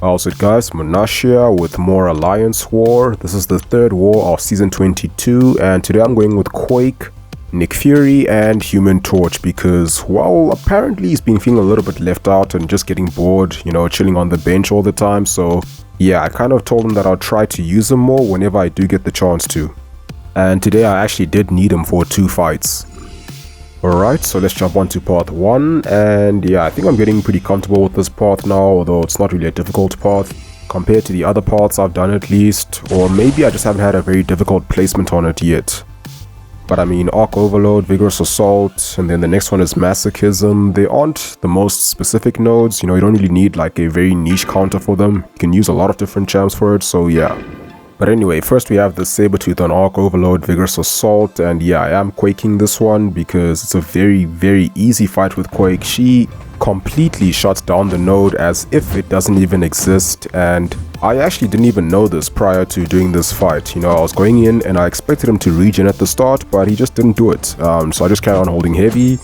How's it guys, Munash here with more Alliance War. This is the third war of Season 22 and today I'm going with Quake, Nick Fury and Human Torch because, well, apparently he's been feeling a little bit left out and just getting bored, you know, chilling on the bench all the time. So yeah, I kind of told him that I'll try to use him more whenever I do get the chance to. And today I actually did need him for 2 fights. Alright, so let's jump on to path 1, and yeah, I think I'm getting pretty comfortable with this path now, although it's not really a difficult path compared to the other paths I've done at least, or maybe I just haven't had a very difficult placement on it yet. But I mean, Arc Overload, Vigorous Assault, and then the next one is Masochism. They aren't the most specific nodes, you know, you don't really need like a very niche counter for them. You can use a lot of different champs for it, so yeah. But anyway, first we have the Sabretooth on Arc Overload, Vigorous Assault, and yeah, I am Quaking this one because it's a very easy fight with Quake. She completely shuts down the node as if it doesn't even exist, and I actually didn't even know this prior to doing this fight. You know, I was going in and I expected him to regen at the start, but he just didn't do it. So I just carried on holding heavy,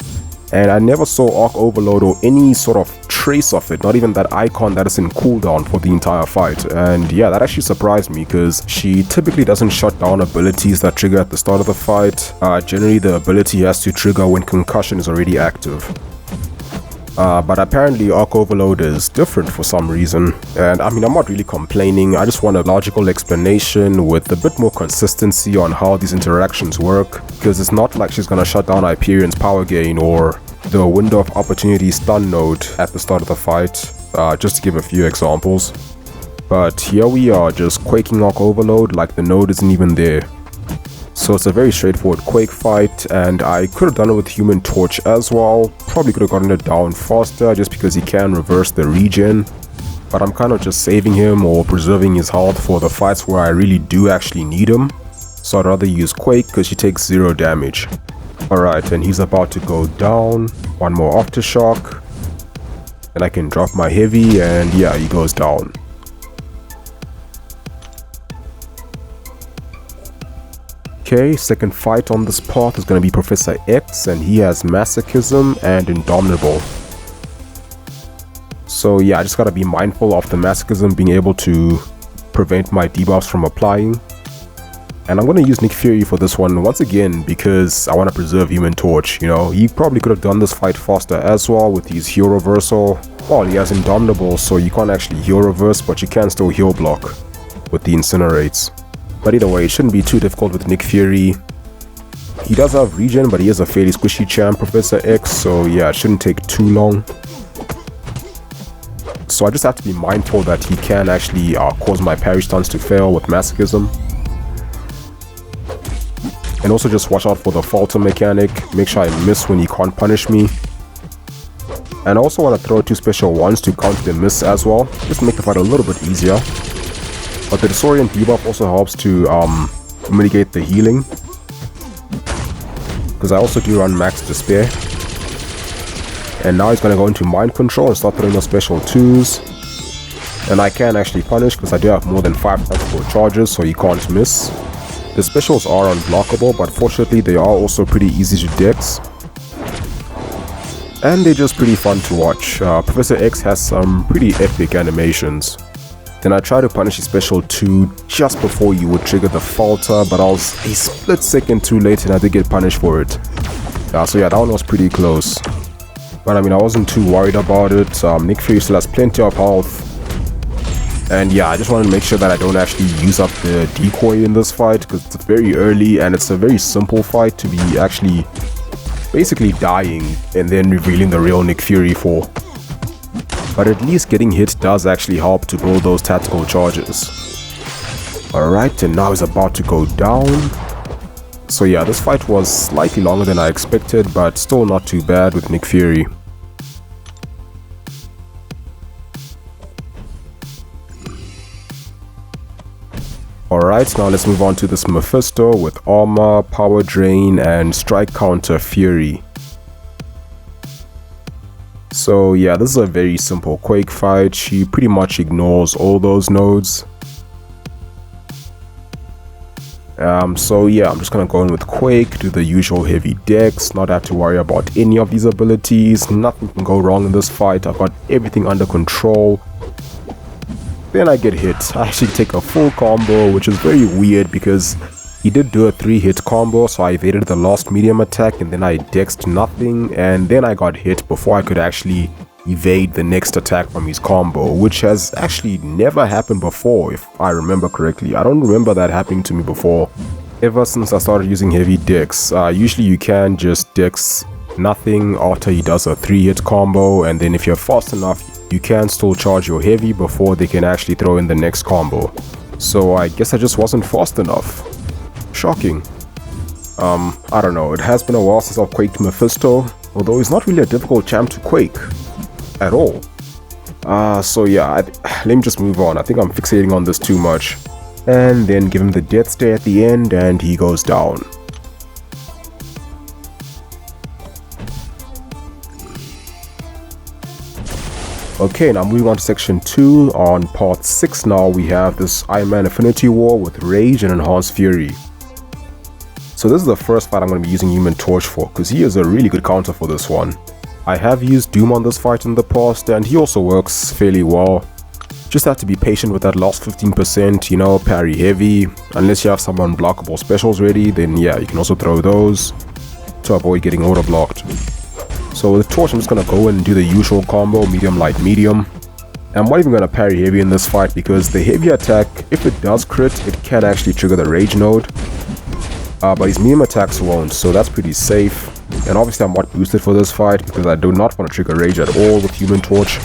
and I never saw Arc Overload or any sort of trace of it, not even that icon that is in cooldown for the entire fight. And yeah, that actually surprised me because she typically doesn't shut down abilities that trigger at the start of the fight. Generally the ability has to trigger when concussion is already active. But apparently Arc Overload is different for some reason, and I mean, I'm not really complaining. I just want a logical explanation with a bit more consistency on how these interactions work, because it's not like she's gonna shut down Hyperion's power gain or the window of opportunity stun node at the start of the fight, just to give a few examples. But here we are just Quaking Arc Overload like the node isn't even there. So it's a very straightforward Quake fight, and I could have done it with Human Torch as well. Probably could have gotten it down faster just because he can reverse the regen. But I'm kind of just saving him or preserving his health for the fights where I really do actually need him. So I'd rather use Quake because she takes 0 damage. Alright, and he's about to go down. One more Aftershock. And I can drop my heavy, and yeah, he goes down. Okay, second fight on this path is going to be Professor X, and he has Masochism and Indomitable. So yeah, I just gotta be mindful of the Masochism being able to prevent my debuffs from applying. And I'm gonna use Nick Fury for this one once again because I want to preserve Human Torch. You know, he probably could have done this fight faster as well with his heal reversal. Well, he has Indomitable, so you can't actually heal reverse, but you can still heal block with the Incinerates. But either way, it shouldn't be too difficult with Nick Fury. He does have regen, but he is a fairly squishy champ, Professor X, so yeah, it shouldn't take too long. So I just have to be mindful that he can actually cause my parry stuns to fail with Masochism. And also just watch out for the falter mechanic, make sure I miss when he can't punish me. And I also want to throw 2 special ones to counter the miss as well, just to make the fight a little bit easier. But the Disorient debuff also helps to mitigate the healing, because I also do run Max Despair. And now he's going to go into Mind Control and start throwing those special 2s. And I can actually punish because I do have more than 5 tactical charges, so he can't miss. The specials are unblockable, but fortunately they are also pretty easy to dex. And they're just pretty fun to watch. Professor X has some pretty epic animations. Then I try to punish his special 2 just before you would trigger the falter, but I was a split second too late and I did get punished for it. So yeah, that one was pretty close. But I mean, I wasn't too worried about it. Nick Fury still has plenty of health. And yeah, I just wanted to make sure that I don't actually use up the decoy in this fight, because it's very early and it's a very simple fight to be actually basically dying and then revealing the real Nick Fury for. But at least getting hit does actually help to build those tactical charges. Alright, and now he's about to go down. So yeah, this fight was slightly longer than I expected, but still not too bad with Nick Fury. Alright, now let's move on to this Mephisto with Armor, Power Drain, and Strike Counter Fury. So yeah, this is a very simple Quake fight. She pretty much ignores all those nodes. So yeah, I'm just gonna go in with Quake, do the usual heavy dex, not have to worry about any of these abilities. Nothing can go wrong in this fight. I've got everything under control. then I get hit. I actually take a full combo, which is very weird because he did do a 3-hit combo, so I evaded the last medium attack and then I dexed nothing, and then I got hit before I could actually evade the next attack from his combo, which has actually never happened before if I remember correctly. I don't remember that happening to me before. Ever since I started using heavy dex, usually you can just dex nothing after he does a 3-hit combo, and then if you're fast enough, you can still charge your heavy before they can actually throw in the next combo. So I guess I just wasn't fast enough. Shocking. I don't know, it has been a while since I've quaked Mephisto, although he's not really a difficult champ to quake at all. So yeah, let me just move on. I think I'm fixating on this too much. And then give him the death stare at the end and he goes down. Okay, now moving on to section 2. On part 6 now, we have this Iron Man Affinity War with Rage and Enhanced Fury. So this is the first fight I'm going to be using Human Torch for, because he is a really good counter for this one. I have used Doom on this fight in the past, and he also works fairly well. Just have to be patient with that last 15%, you know, parry heavy. Unless you have some unblockable specials ready, then yeah, you can also throw those to avoid getting auto blocked. So with Torch, I'm just going to go in and do the usual combo, medium, light, medium. I'm not even going to parry heavy in this fight because the heavy attack, if it does crit, it can actually trigger the rage node. But his medium attacks won't, so that's pretty safe. And obviously I'm not boosted for this fight because I do not want to trigger rage at all with Human Torch.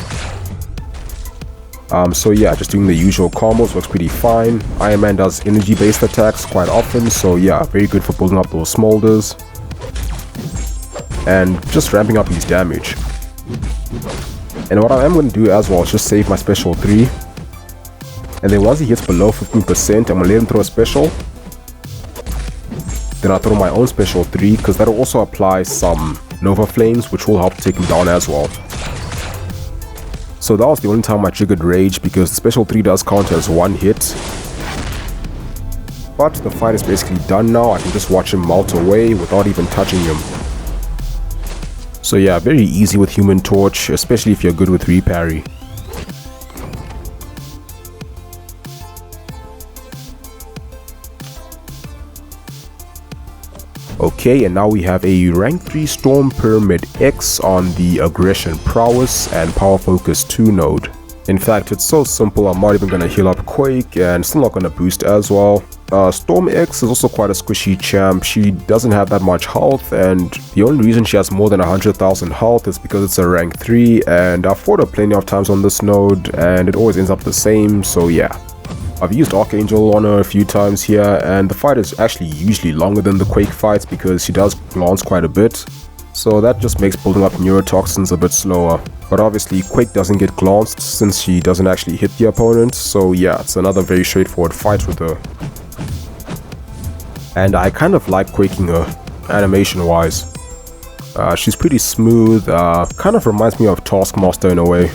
So yeah, just doing the usual combos works pretty fine. Iron Man does energy based attacks quite often, so yeah, very good for building up those smolders. And just ramping up his damage. And what I am going to do as well is just save my special 3. And then once he hits below 15%, I'm going to let him throw a special. Then I'll throw my own special 3, because that'll also apply some Nova Flames, which will help take him down as well. So that was the only time I triggered Rage, because the special 3 does count as 1 hit. But the fight is basically done now. I can just watch him melt away without even touching him. So yeah, very easy with Human Torch, especially if you're good with reparry. Okay, and now we have a rank 3 Storm Pyramid X on the Aggression Prowess and Power Focus 2 node. In fact, it's so simple, I'm not even going to heal up Quake and still not going to boost as well. Storm X is also quite a squishy champ. She doesn't have that much health, and the only reason she has more than 100,000 health is because it's a rank 3, and I've fought her plenty of times on this node and it always ends up the same, so yeah. I've used Archangel on her a few times here, and the fight is actually usually longer than the Quake fights because she does glance quite a bit. So that just makes building up neurotoxins a bit slower. But obviously Quake doesn't get glanced since she doesn't actually hit the opponent, so yeah, it's another very straightforward fight with her. And I kind of like Quaking her, animation wise. She's pretty smooth, kind of reminds me of Taskmaster in a way.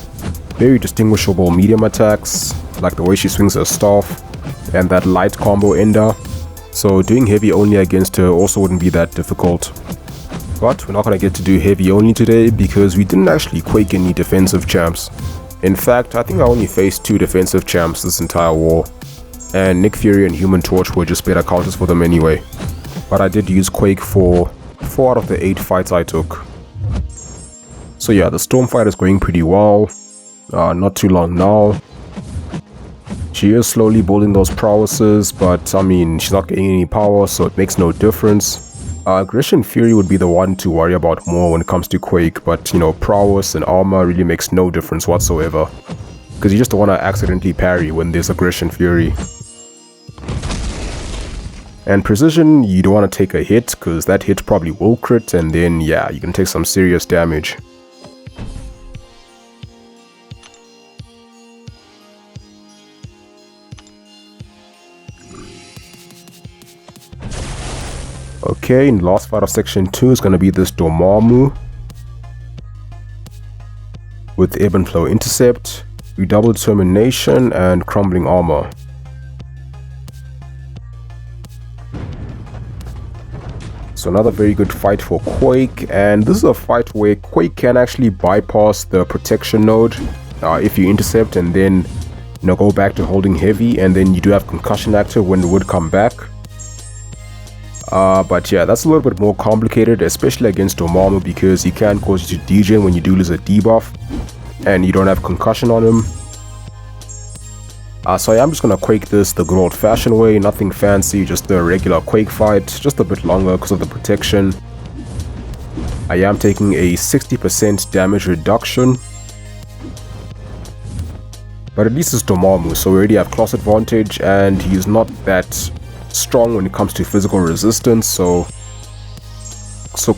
Very distinguishable medium attacks, like the way she swings her staff, and that light combo ender. So doing heavy only against her also wouldn't be that difficult. But we're not going to get to do heavy only today because we didn't actually quake any defensive champs. In fact, I think I only faced 2 defensive champs this entire war. And Nick Fury and Human Torch were just better counters for them anyway. But I did use Quake for 4 out of the 8 fights I took. So yeah, the Storm fight is going pretty well. Not too long now. She is slowly building those prowesses, but I mean, she's not getting any power, so it makes no difference. Aggression Fury would be the one to worry about more when it comes to Quake, but you know, prowess and armor really makes no difference whatsoever. Because you just don't want to accidentally parry when there's Aggression Fury. And precision, you don't want to take a hit, because that hit probably will crit, and then yeah, you can take some serious damage. Okay, and the last fight of section 2 is going to be this Dormammu with Ebb and Flow Intercept, Redoubled Determination, and Crumbling Armor. So another very good fight for Quake, and this is a fight where Quake can actually bypass the protection node if you intercept, and then go back to holding heavy, and then you do have concussion active when it would come back. But yeah, that's a little bit more complicated, especially against Dormammu, because he can cause you to degen when you do lose a debuff, and you don't have concussion on him. So yeah, I'm just gonna Quake this the good old fashioned way, nothing fancy, just a regular Quake fight, just a bit longer because of the protection. I am taking a 60% damage reduction. But at least it's Dormammu, so we already have class advantage, and he's not that strong when it comes to physical resistance, so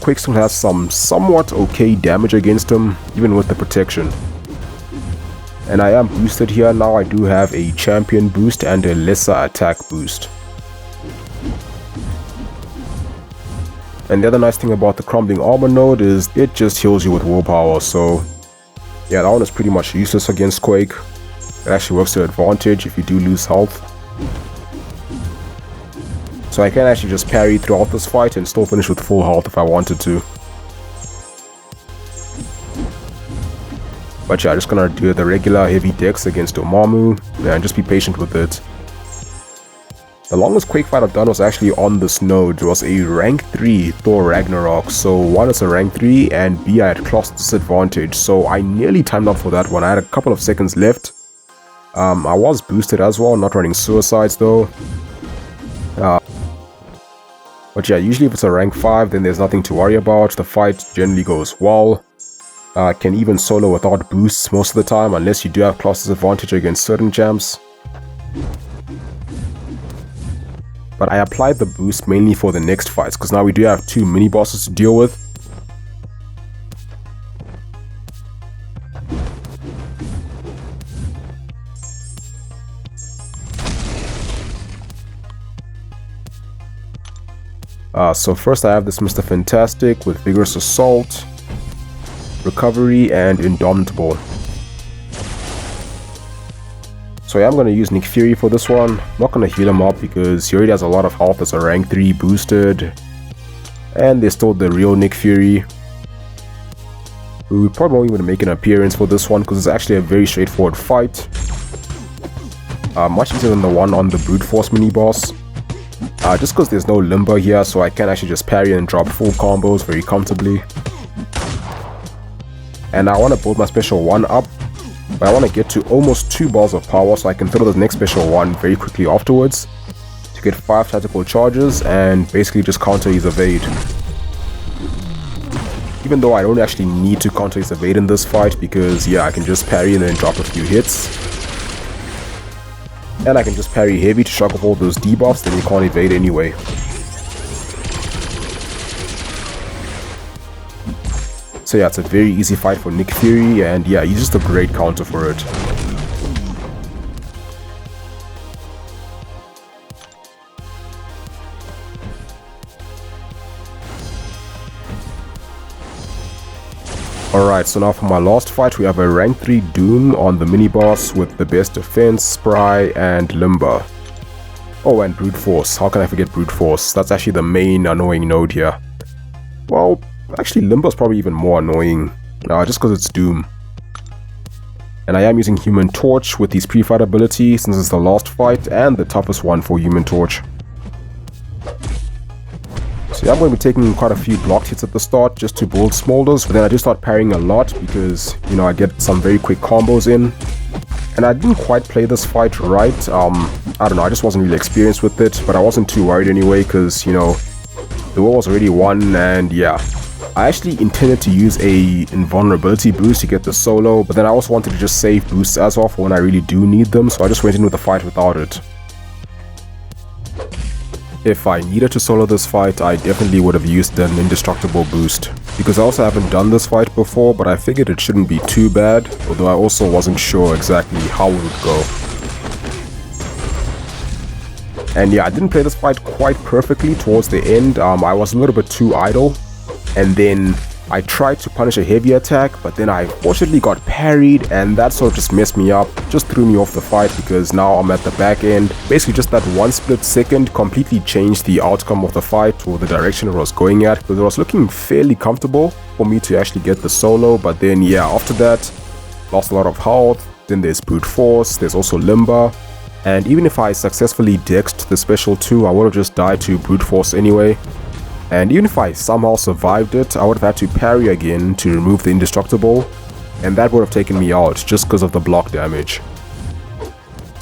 Quake still has some somewhat okay damage against him, even with the protection. And I am boosted here now. I do have a champion boost and a lesser attack boost. And the other nice thing about the Crumbling armor node is it just heals you with willpower, so yeah, that one is pretty much useless against Quake. It actually works to your advantage if you do lose health. So I can actually just parry throughout this fight and still finish with full health if I wanted to. But yeah, I'm just gonna do the regular heavy dex against Dormammu and just be patient with it. The longest Quake fight I've done was actually on this node. It was a rank 3 Thor Ragnarok. So 1 is a rank 3 and B, I had class disadvantage. So I nearly timed out for that one. I had a couple of seconds left. I was boosted as well, not running suicides though. But yeah, usually if it's a rank 5 then there's nothing to worry about. The fight generally goes well. Can even solo without boosts most of the time, unless you do have class disadvantage against certain champs. But I applied the boost mainly for the next fights, because now we do have 2 mini-bosses to deal with. So first I have this Mr. Fantastic with Vigorous Assault, Recovery, and Indomitable. So yeah, I'm going to use Nick Fury for this one. I'm not going to heal him up because he already has a lot of health as a rank 3 boosted. And there's still the real Nick Fury, who probably won't even make an appearance for this one because it's actually a very straightforward fight. Much easier than the one on the Brute Force mini-boss. Just because there's no limber here, so I can actually just parry and drop full combos very comfortably. And I want to build my special 1 up, but I want to get to almost 2 balls of power so I can throw the next special 1 very quickly afterwards to get 5 tactical charges and basically just counter his evade. Even though I don't actually need to counter his evade in this fight because yeah, I can just parry and then drop a few hits. And I can just parry heavy to shock off all those debuffs, then you can't evade anyway. So yeah, it's a very easy fight for Nick Fury, and yeah, he's just a great counter for it. Alright, so now for my last fight, we have a rank 3 Doom on the mini-boss with the best defense, Spry, and Limber. Oh, and Brute Force. How can I forget Brute Force? That's actually the main annoying node here. Well, actually Limber's probably even more annoying, just because it's Doom. And I am using Human Torch with his pre-fight ability since it's the last fight and the toughest one for Human Torch. So yeah, I'm going to be taking quite a few blocked hits at the start just to build smolders, but then I just start parrying a lot because, you know, I get some very quick combos in. And I didn't quite play this fight right. I don't know, I just wasn't really experienced with it, but I wasn't too worried anyway because, you know, the war was already won, and yeah. I actually intended to use a invulnerability boost to get the solo, but then I also wanted to just save boosts as well for when I really do need them, so I just went in with the fight without it. If I needed to solo this fight, I definitely would have used an indestructible boost, because I also haven't done this fight before, but I figured it shouldn't be too bad, although I also wasn't sure exactly how it would go. And yeah, I didn't play this fight quite perfectly towards the end. I was a little bit too idle, and then I tried to punish a heavy attack, but then I fortunately got parried, and that sort of just messed me up, just threw me off the fight because now I'm at the back end. Basically just that 1 split second completely changed the outcome of the fight, or the direction it was going at, because it was looking fairly comfortable for me to actually get the solo, but then yeah, after that, lost a lot of health, Then there's Brute Force, there's also Limber. And even if I successfully dexed the special 2, I would have just died to Brute Force anyway. And even if I somehow survived it, I would have had to parry again to remove the Indestructible. And that would have taken me out just because of the block damage.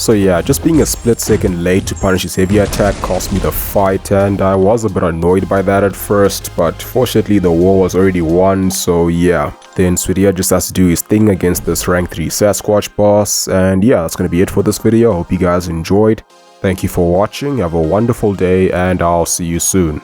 So yeah, just being a split second late to punish his heavy attack cost me the fight, and I was a bit annoyed by that at first, but fortunately the war was already won, so yeah. Then Sweetia just has to do his thing against this rank 3 Sasquatch boss, and yeah, that's gonna be it for this video. Hope you guys enjoyed. Thank you for watching, have a wonderful day, and I'll see you soon.